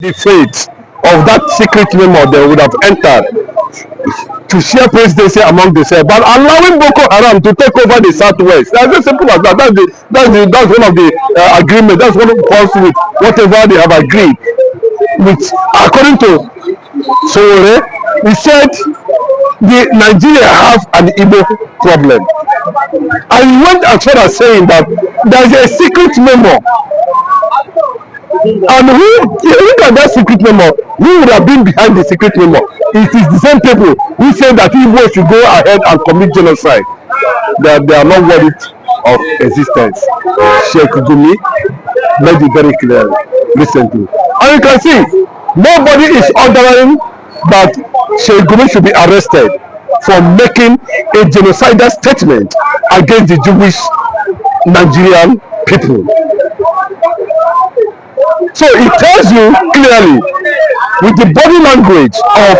the fate of that secret memo they would have entered to share presidency among themselves, but allowing Boko Haram to take over the southwest. That's as simple as that. That's one of the agreement. That's one of the false with whatever they have agreed. Which, according to Sowore, he said Nigeria have an Igbo problem, and he went as far as saying that there is a secret memo. And who, look at that secret memo, who would have been behind the secret memo? It is the same people who say that Igbo should go ahead and commit genocide, that they are not worthy of existence. Sheikh Gumi made it very clear recently. And you can see, nobody is ordering that Sheikh Gumi should be arrested for making a genocidal statement against the Jewish Nigerian people. So it tells you clearly, with the body language of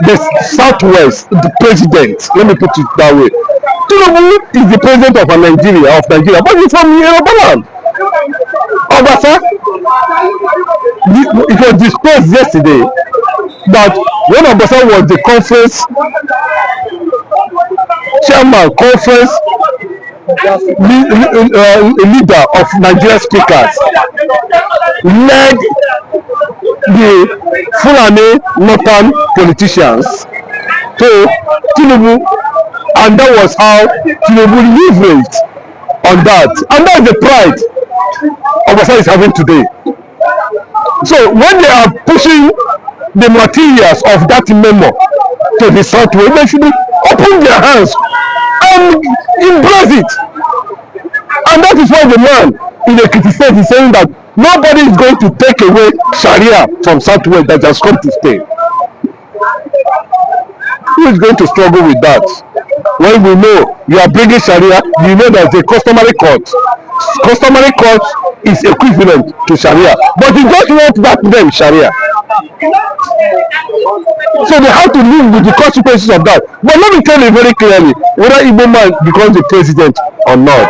the Southwest, the president, let me put it that way. Tinubu is the president of Nigeria, but he's from Yoruba land. Obasa, it was disclosed yesterday that when Obasa was the conference chairman, leader of Nigeria speakers, led the Fulani Northern politicians to Tinubu, and that was how Tinubu leveraged on that, and that's the pride Obasa is having today. So when they are pushing the materials of that memo to the southwest, they should open their hands and embrace it. And that is why the man in the State is saying that nobody is going to take away Sharia from Southwest that has come to stay. Who is going to struggle with that? When we know you are bringing Sharia, you know there's a customary court. Customary court is equivalent to Sharia, but you just want back them Sharia. So they have to live with the consequences of that. But let me tell you very clearly, whether Igbo man becomes the president or not,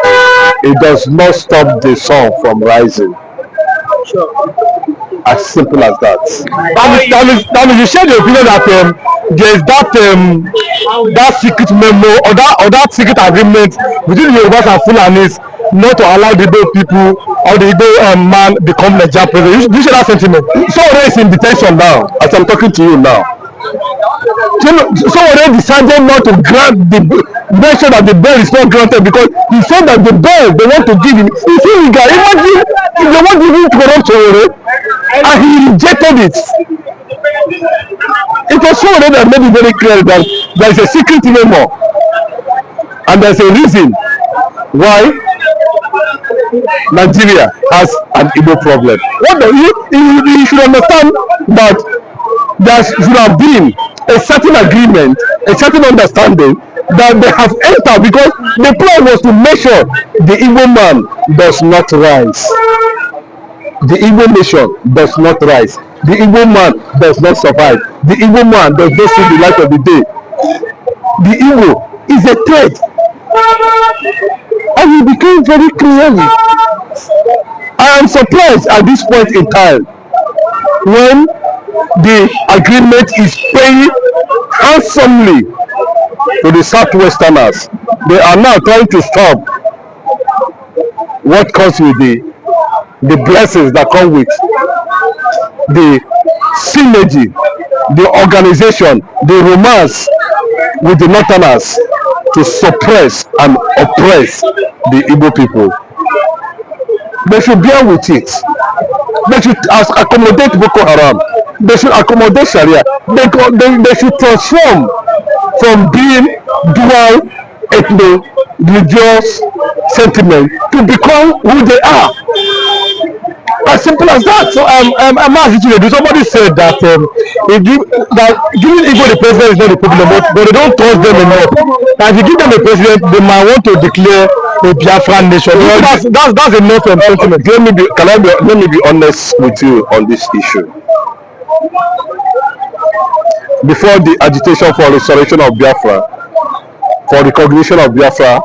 it does not stop the sun from rising. As simple as that. That means you share the opinion that there is that secret memo or that secret agreement between the Yorubas and Fulanis not to allow the Igbo people or the Igbo man become Nigerian president. You share that sentiment. So already is in detention now, as I'm talking to you now. So already decided not to grant make sure that the bail is not granted, because he said that the bail they want to give him is illegal. Imagine if they want to give him corrupt already, and he rejected it. It was so already that made it very clear that there is a secret memo, and there's a reason why Nigeria has an Igbo problem. You should understand that there should have been a certain agreement, a certain understanding that they have entered, because the plan was to make sure the Igbo man does not rise. The Igbo nation does not rise. The Igbo man does not survive. The Igbo man does not see the light of the day. The Igbo is a threat. And it became very clearly. I am surprised at this point in time when the agreement is paying handsomely to the Southwesterners. They are now trying to stop what comes with the blessings that come with the synergy, the organization, the romance with the Northerners to suppress and oppress the Igbo people. They should bear with it. They should accommodate Boko Haram. They should accommodate Sharia. They should transform from being dual ethno-religious sentiment to become who they are. As simple as that. So I'm asking you, somebody said that giving Igbo the president is not the problem, but they don't trust them enough. And if you give them a president, they might want to declare a Biafran nation. That's enough sentiment. Let me be honest with you on this issue. Before the agitation for restoration of Biafra, for recognition of Biafra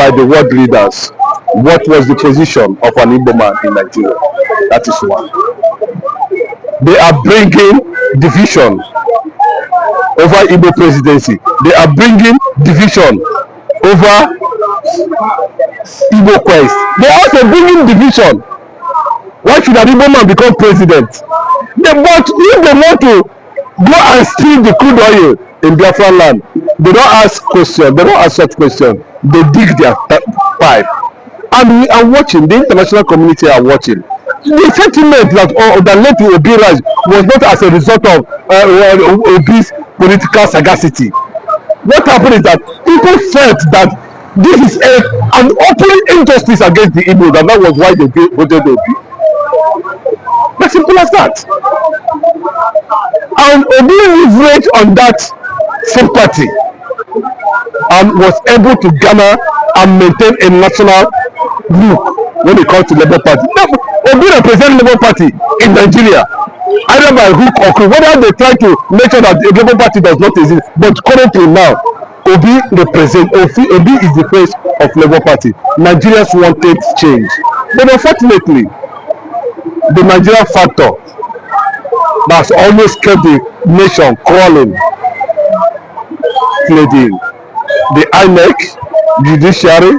by the world leaders, what was the position of an Igbo man in Nigeria? That is one. They are bringing division over Igbo presidency. They are bringing division over Igbo quest. They are also bringing division. Why should an Igbo man become president? But if they want to go and steal the crude oil in Biafra land, they don't ask questions. They don't ask such questions. They dig their pipe. And we are watching. The international community are watching. The sentiment that led to Obi rise was not as a result of Obi's political sagacity. What happened is that people felt that this is an open injustice against the Igbo, and that was why they voted Obi. As simple as that. And Obi leveraged on that sympathy and was able to garner and maintain a national look when it comes to Labour Party. Obi represents Labour Party in Nigeria, either by hook or crook, whether they try to make sure that the Labour Party does not exist. But currently now, Obi is the face of Labour Party. Nigerians wanted change, but unfortunately, the Nigerian factor that's always kept the nation crawling, flooding. The INEC, judiciary,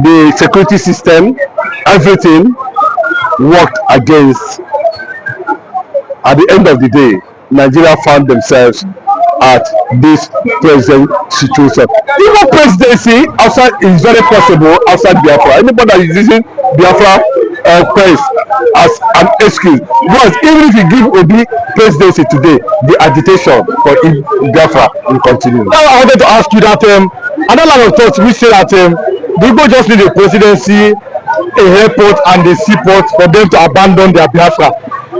the security system, everything worked against. At the end of the day, Nigeria found themselves at this present situation. Even presidency outside is very possible outside Biafra. Anybody that is using Biafra quest as an excuse, because even if you give Obi presidency today, the agitation for Biafra will continue. Now I wanted to ask you that another line of thought we say that the Igbo just need a presidency, a airport and a seaport for them to abandon their Biafra.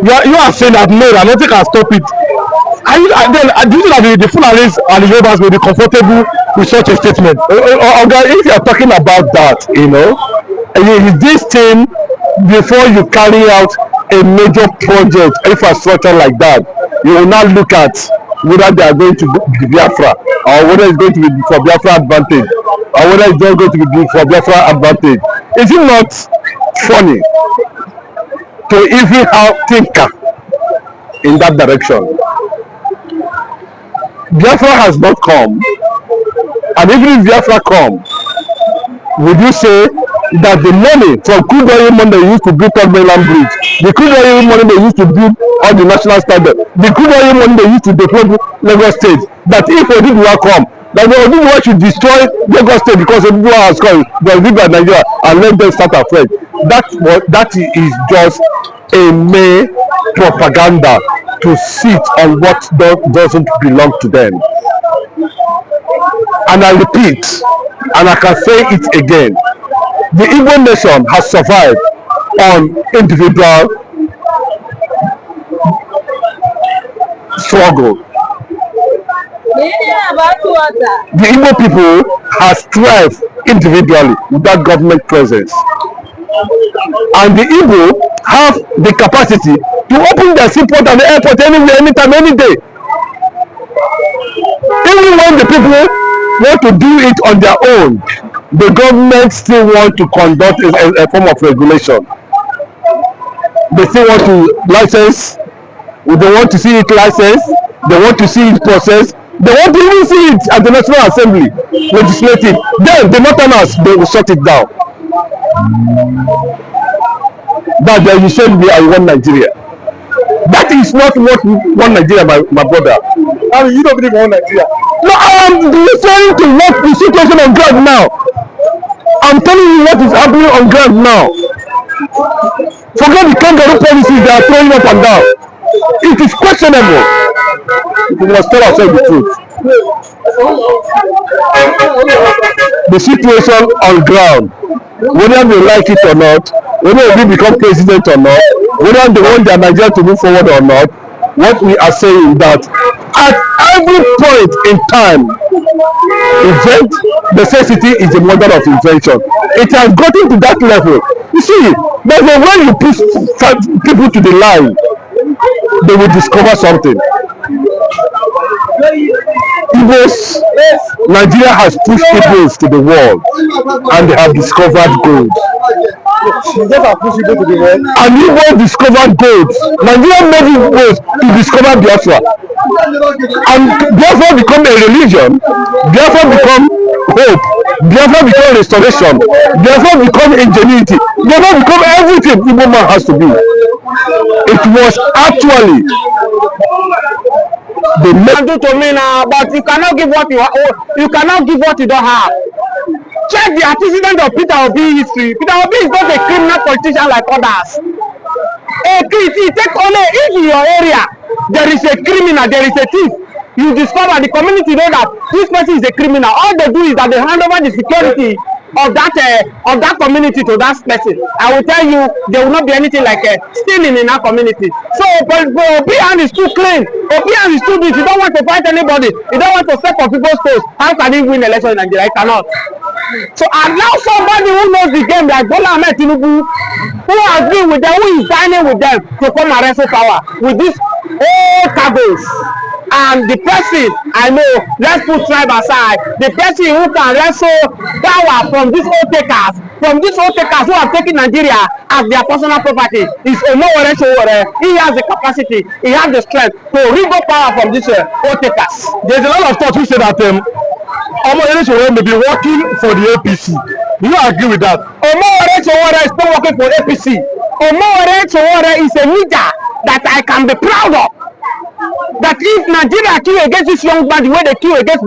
You are saying that no, that nothing can stop it. Do you think that the Fulanis and the Yorubas will be comfortable with such a statement? If you are talking about that, this thing, before you carry out a major project, infrastructure like that, you will not look at whether they are going to be Biafra or whether it's going to be for Biafra advantage or whether it's not going to be for Biafra advantage. Is it not funny to even think in that direction? Biafra has not come, and even if Biafra come, would you say that the money from crude oil money they used to build Third Mainland Bridge, the crude oil money they used to build all the national standard, the crude oil money they used to develop Lagos State, that if Oduduwa come, that the Oduduwa should destroy Lagos State because Oduduwa has come, they will by Nigeria and let them start afresh? That is just a mere propaganda to sit on what doesn't belong to them. And I repeat, and I can say it again, the Igbo nation has survived on individual struggle. The Igbo people has thrived individually without government presence. And the Igbo have the capacity to open their seaport and the airport anywhere, anytime, any day. Even when the people want to do it on their own, the government still want to conduct a form of regulation. They still want to license. They want to see it licensed. They want to see it processed. They want to even see it at the National Assembly, legislative. Then the Northerners, they will shut it down. That you said we are one Nigeria. That is not what one Nigeria, my brother. I mean, you don't believe in one Nigeria. No, I am referring to what the situation on ground now. I'm telling you what is happening on ground now. Forget the kangaroo policies they are throwing up and down. It is questionable. We must tell ourselves the truth. The situation on ground, whether they like it or not, whether we become president or not, whether they want their Nigeria to move forward or not, what we are saying that at every point in time, necessity is the mother of invention. It has gotten to that level. You see, but when you push people to the line, they will discover something. Nigeria has pushed Igbos to the world and they have discovered gold. And Igbo discovered gold. Nigeria made Igbo to discover Biafra. And Biafra become a religion. Biafra become hope. Biafra become restoration. Biafra become ingenuity. Biafra become everything Igbo man has to be. It was actually the do to me now, but you cannot give what you cannot give what you don't have. Check the antecedent of Peter Obi history. Peter Obi is not a criminal politician like others. Take only if in your area there is a criminal, there is a thief, you discover the community know that this person is a criminal. All they do is that they hand over the security of that community to that person. I will tell you, there will not be anything like stealing in that community. So Obian is too clean. Obian is too big. He don't want to fight anybody. He don't want to step on people's toes. How can he win election in Nigeria? He cannot. So allow somebody who knows the game like Bola Ahmed Tinubu, who has been with them, who is dining with them, to come and wrestle power with these old cargoes. And the person, I know, let's put tribe aside, the person who can wrestle power from these old takers who have taken Nigeria as their personal property is Omowore Sowore. He has the capacity, he has the strength to wriggle power from these old takers. There's a lot of thought who say that Omowore Sowore may be working for the APC. Do you agree with that? Omowore Sowore is not working for APC. Omowore Sowore is a leader that I can be proud of. That if Nigeria kill against this young man the way they kill against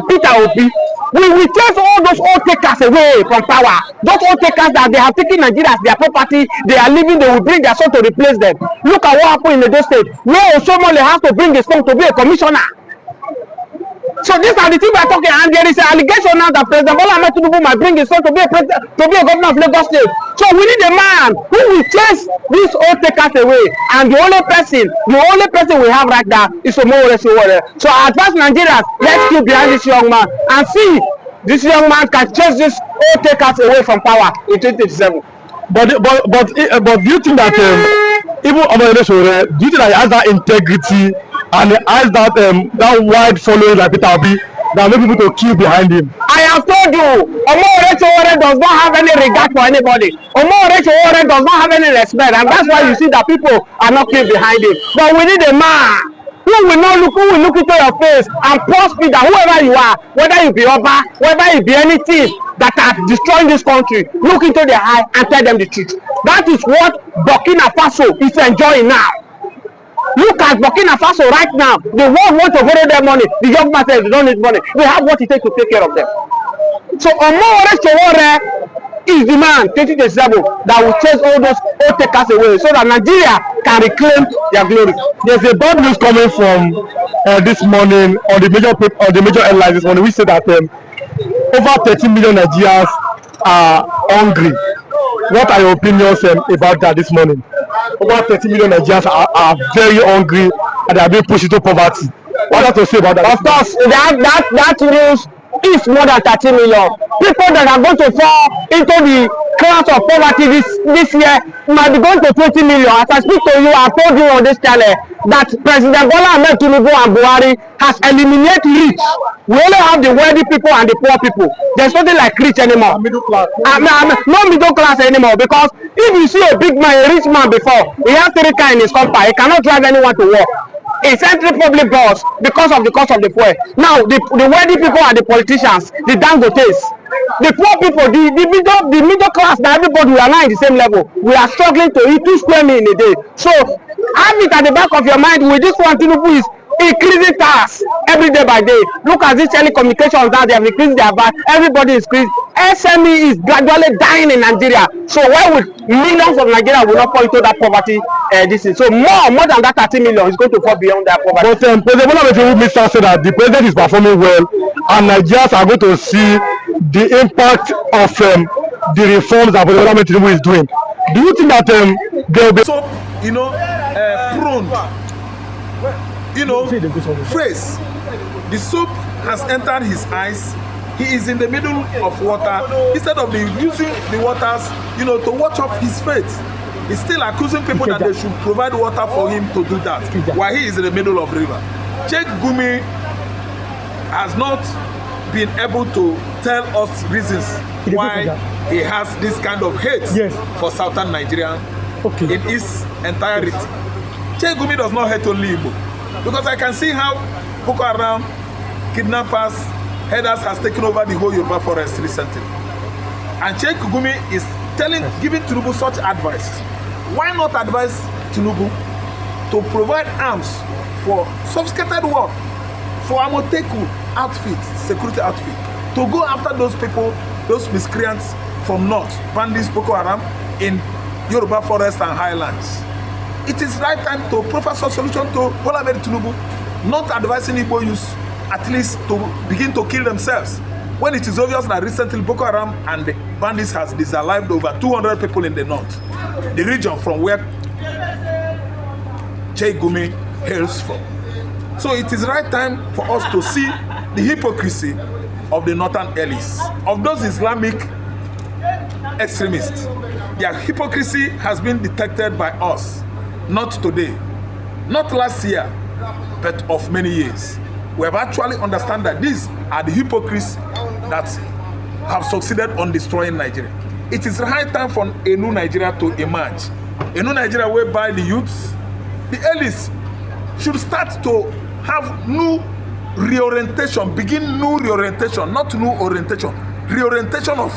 Peter Obi, we will chase all those old takers away from power. Those old takers that they have taken Nigeria as their property, they are leaving, they will bring their son to replace them. Look at what happened in Edo State, where Osomole has to bring his son to be a commissioner. So these are the things we are talking, and there is an allegation now that President Bola Ahmed Tinubu might bring his son to be a governor of Lagos State. So we need a man who will chase these old takers away, and the only person we have right now is Omowore Sowore. So I advise Nigerians, let's keep behind this young man and see this young man can chase these old takers away from power in 2027. But do you think that even Omowore Sowore, do you think that he has that integrity and he has that wide following like Peter Obi that make people to queue behind him? I have told you, Omowore Sowore does not have any regard for anybody. Omowore Sowore does not have any respect, and that's why you see that people are not queuing behind him. But we need a man who will look into your face and prosper that whoever you are, whether you be Oba, whether you be anything that are destroying this country, look into their eye and tell them the truth. That is what Burkina Faso is enjoying now. Look at Burkina Faso right now. The world wants to borrow their money. The young man says they don't need money. We have what it takes to take care of them. So Omowore Sowore is the man 2027 that will chase all those old takers away so that Nigeria can reclaim their glory. There's a bad news coming from this morning on the major airlines this morning. We say that over 13 million Nigerians are hungry. What are your opinions about that this morning? Over 30 million Nigerians are very hungry and they are being pushed into poverty. What do you have to say about that? Of course, that news is more than 30 million. People that are going to fall into the class of poverty this year might be going to 20 million. As I speak to you, I told you on this channel that President Bola Ahmed Tinubu and Buhari has eliminated rich. We only have the wealthy people and the poor people. There's nothing like rich anymore. Middle class. No middle class anymore, because if you see a big man, a rich man before, he has 3 cars in his compound, he cannot drive anyone to work. It's entry public bus because of the cost of the fuel. Now the wealthy people are the politicians, the Dangotes. The poor people, the middle class, that everybody, we are not in the same level. We are struggling to eat 2 square meals in a day. So have it at the back of your mind. With this one, Tinubu is increasing tax every day by day. Look at these telecommunications now, they have increased their VAT. Everybody is increased. SME is gradually dying in Nigeria. So why would millions of Nigeria will not fall into that poverty? This is so more than that 30 million is going to fall beyond that poverty. But President Bola Ahmed Tinubu said that the president is performing well, and Nigerians are going to see the impact of the reforms that President Bola Ahmed Tinubu is doing. Do you think that there will be so prone? Phrase. The soap has entered his eyes. He is in the middle of water. Instead of using the waters, to watch off his faith, he's still accusing people that they should provide water for him to do that, while he is in the middle of the river. Sheikh Gumi has not been able to tell us reasons why he has this kind of hate for southern Nigeria in its entirety. Sheikh Gumi does not hate only Igbo, because I can see how Boko Haram, kidnappers, headers has taken over the whole Yoruba forest recently. And Sheikh Gumi is giving Tinubu such advice. Why not advise Tinubu to provide arms for sophisticated work, for Amoteku outfit, security outfit, to go after those people, those miscreants from north, bandits, Boko Haram, in Yoruba forest and highlands. It is right time to proffer a solution to Bola Ahmed Tinubu, not advising Igbo youth at least to begin to kill themselves, when it is obvious that recently Boko Haram and the bandits has disallowed over 200 people in the north, the region from where Sheikh Gumi hails from. So it is right time for us to see the hypocrisy of the northern elites, of those Islamic extremists. Their hypocrisy has been detected by us, not today, not last year, but of many years. We have actually understand that these are the hypocrites that have succeeded on destroying Nigeria. It is high time for a new Nigeria to emerge. A new Nigeria whereby the youths, the elites, should start to have new reorientation, begin new reorientation, not new orientation, reorientation of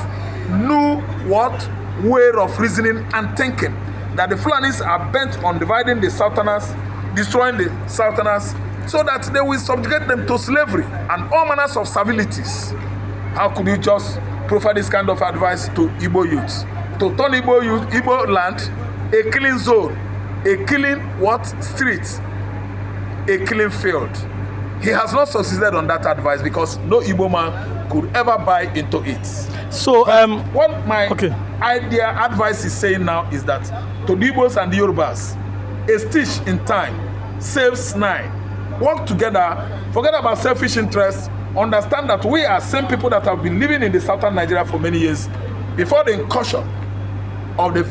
new what? Way of reasoning and thinking. That the Fulanis are bent on dividing the Southerners, destroying the Southerners, so that they will subjugate them to slavery and all manners of servilities. How could you just proffer this kind of advice to Igbo youths? To turn Igbo youth, Igbo land, a killing zone, a killing what? Street, a killing field. He has not succeeded on that advice because no Igbo man could ever buy into it. So, what my advice is saying now is that to the Igbos and the Yorubas, a stitch in time saves 9. Work together, forget about selfish interests, understand that we are same people that have been living in the southern Nigeria for many years before the incursion of the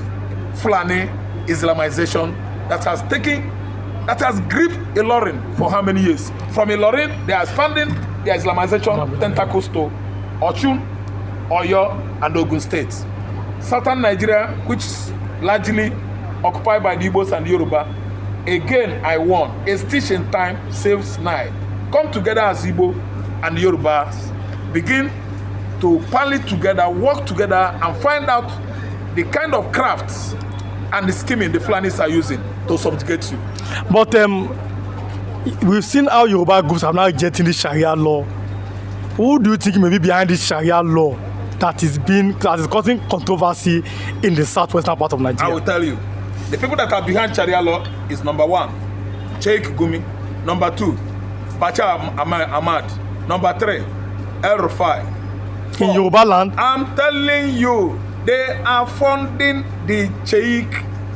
Fulani Islamization that has gripped Ilorin for how many years? From Ilorin, they are expanding their Islamization tentacles to Ochun, Oyo, and Ogun State. Southern Nigeria, which is largely occupied by the Igbos and the Yoruba, again, I warn, a stitch in time saves 9. Come together as Igbo and the Yorubas, begin to pally together, work together, and find out the kind of crafts and the scheming the Fulanis are using to subjugate you. But we've seen how Yoruba groups are now getting the Sharia law. Who do you think may be behind this Sharia law that is causing controversy in the southwestern part of Nigeria? I will tell you. The people that are behind Sharia law is number 1, Sheikh Gumi. Number 2, Bacha Ahmad. Number 3, El Rufai. In Yoruba land? I'm telling you, they are funding the Sheikh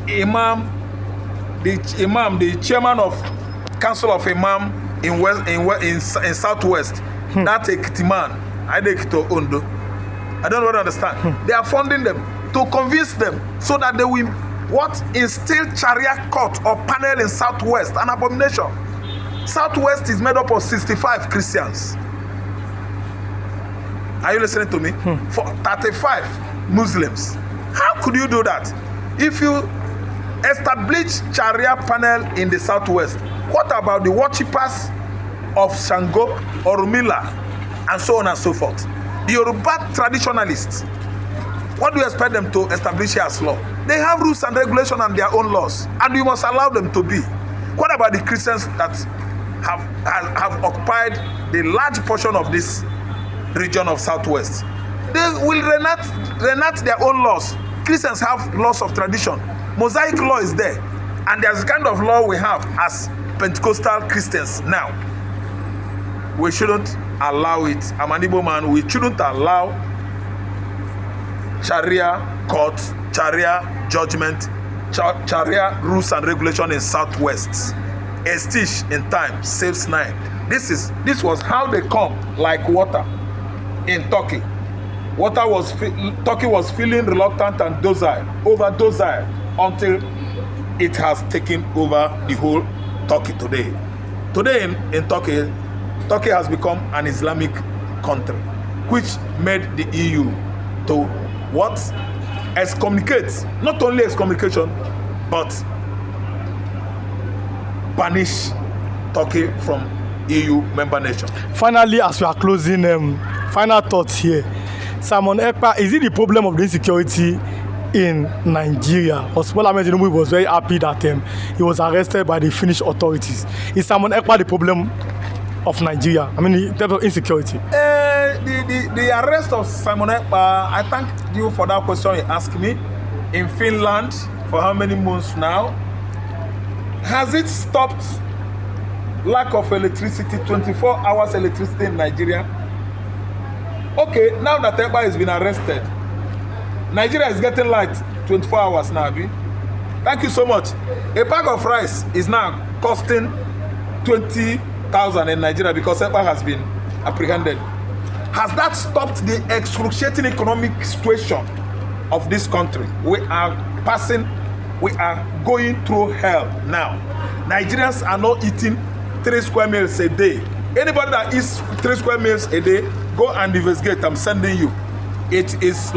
Imam, the chairman of Council of Imam in Southwest. That's a Kitiman. I don't know what to understand. They are funding them to convince them so that they will instill Sharia court or panel in Southwest, an abomination. Southwest is made up of 65 Christians. Are you listening to me? For 35 Muslims. How could you do that? If you establish Sharia panel in the Southwest, what about the worshippers of Shango or Rumila and so on and so forth? The Yoruba traditionalists, what do you expect them to establish as law? They have rules and regulations and their own laws, and you must allow them to be. What about the Christians that have occupied the large portion of this region of Southwest? They will reenact their own laws. Christians have laws of tradition. Mosaic law is there, and there's the kind of law we have as Pentecostal Christians now. We shouldn't allow it. I'm an Igbo man. We shouldn't allow Sharia court, Sharia judgment, Sharia rules and regulations in Southwest. A stitch in time saves 9. This was how they come like water in Turkey. Turkey was feeling reluctant and docile until it has taken over the whole Turkey today. Today in Turkey has become an Islamic country, which made the EU to what? Excommunicate. Not only excommunication, but banish Turkey from EU member nation. Finally, as we are closing, final thoughts here. Simon Ekpa, is it the problem of the insecurity in Nigeria? Bola Ahmed Tinubu was very happy that he was arrested by the Finnish authorities. Is Simon Ekpa the problem of Nigeria? I mean, in terms of insecurity. The arrest of Simon Ekpa, I thank you for that question you asked me. In Finland, for how many months now? Has it stopped lack of electricity, 24 hours electricity in Nigeria? Okay, now that Ekpa has been arrested, Nigeria is getting light 24 hours now, Abi. Thank you so much. A bag of rice is now costing 20,000 in Nigeria because Ekpa has been apprehended. Has that stopped the excruciating economic situation of this country? We are going through hell now. Nigerians are not eating 3 square meals a day. Anybody that eats 3 square meals a day, go and investigate. I'm sending you. It is